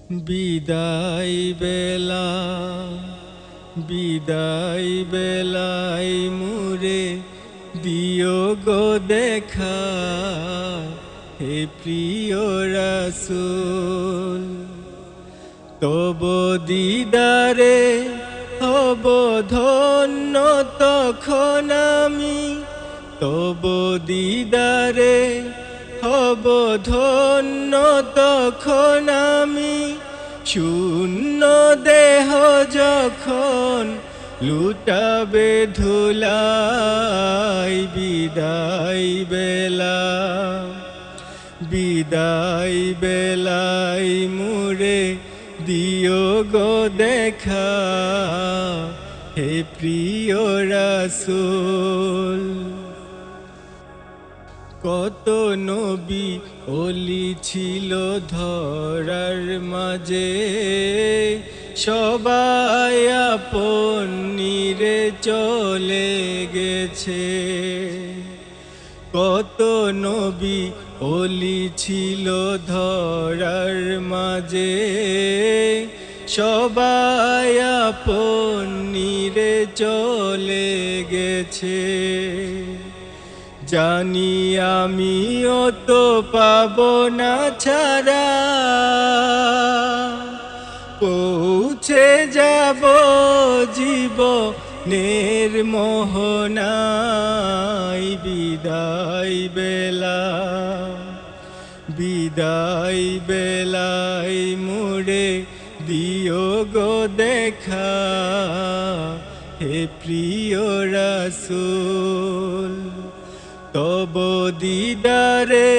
বিদায় বেলা বিদায় বেলায় মুরে দিও গো দেখা, হে প্রিয় রাসূল। তব দিদারে হব ধন্য তখন আমি, তব দিদারে হব ধন্য তখন আমি। শূন্য দেহ যখন লুটাবে ধুলাই, বিদায় বেলা বিদায় বেলায় মুরে দিও গো দেখা, হে প্রিয় রাসূল। কত নবী ওলি ছিল ধরার মাঝে, সবাই আপন নিরে চলে গেছে। কত নবী ওলি ছিল ধরার মাঝে, সবাই আপন নিরে চলে গেছে। জানি আমিও তো পাবো না ছাড়া, পৌঁছে যাব জীবনের মোহনায়। বিদায় বেলা বিদায় বেলায় মুরে দিও গো দেখা, হে প্রিয় রাসূল। তব দিদারে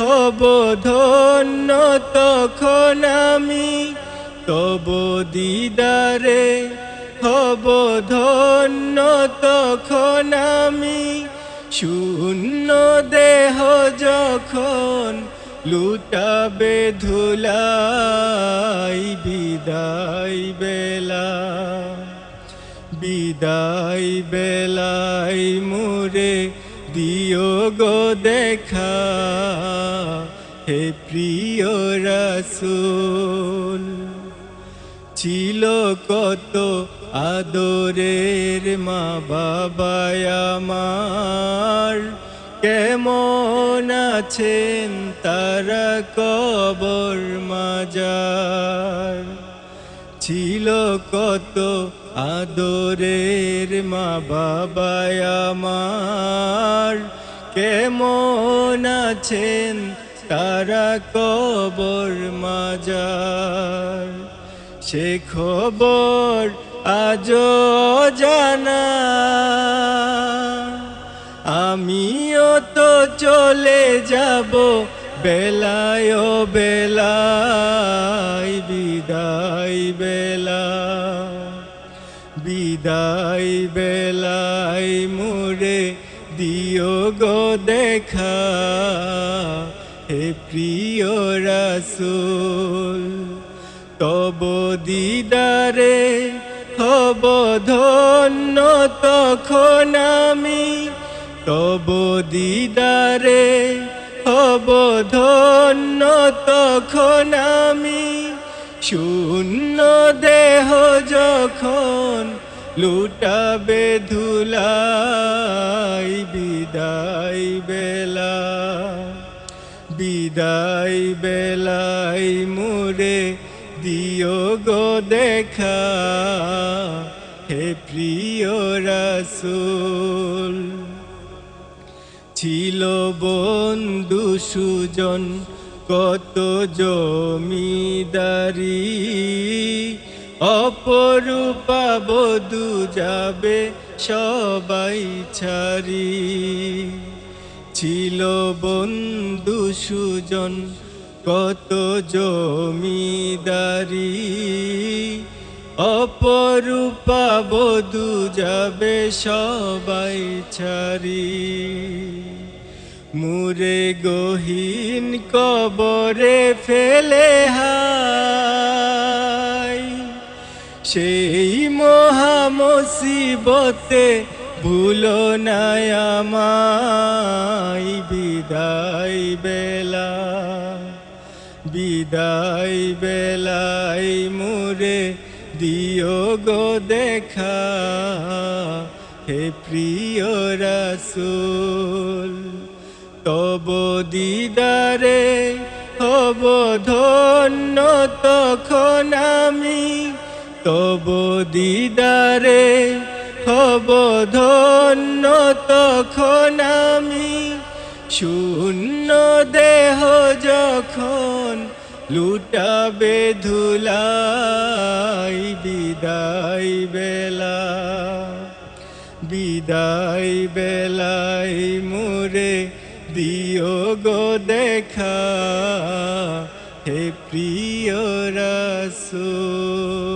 হব ধন্য তখন আমি, তব দিদারে হব ধন্য তখন আমি। শূন্য দেহ যখন লুটাবে ধুলাই, বিদায় বেলা বিদায় বেলায় মুরে দিও গো দেখা, হে প্রিয় রাসূল। ছিল কত আদরের মা বাবা আমার, কেমন আছেন তারা কবর মাজার। ছিল কত আদরের মা বাবা আমার, কেমন আছেন তারা কবর মাজার। সে খবর আজও জানা, আমিও তো চলে যাব বেলায় বেলায়। বিদায় বেলা বিদায় বেলায় মুরে দিও গো দেখা, হে প্রিয় রাসূল। তব দিদারে হব ধন্য তখন আমি, তব দিদারে হব ধন্য তখন আমি। শূন্য দেহ যখন লুটাবে ধুলাই, বিদায় বেলা বিদায় বেলায় মুরে দিও গো দেখা, হে প্রিয় রাসূল। ছিল বন্ধু সুজন কত জমিদারি, অপরূপা বধূ যাবে সবাই ছাড়ি। ছিল বন্ধু সুজন কত জমিদারি, অপরূপা বধূ যাবে সবাই ছাড়ি। মুরে গহীন কবরে ফেলে হায়, সেই মহা মুসিবতে ভুলো না আমায়। বিদায় বেলা বিদায় বেলায় মোরে দিও গো দেখা, হে প্রিয় রাসূল। তব দিদারে হব ধন্য তখন আমি, তব দিদারে হব ধন্য তখন আমি। শূন্য দেহ যখন লুটাবে ধুলাই, বিদায় বেলা বিদায় বেলায় মোরে দিও গো দেখা, হে প্রিয় রাসূল।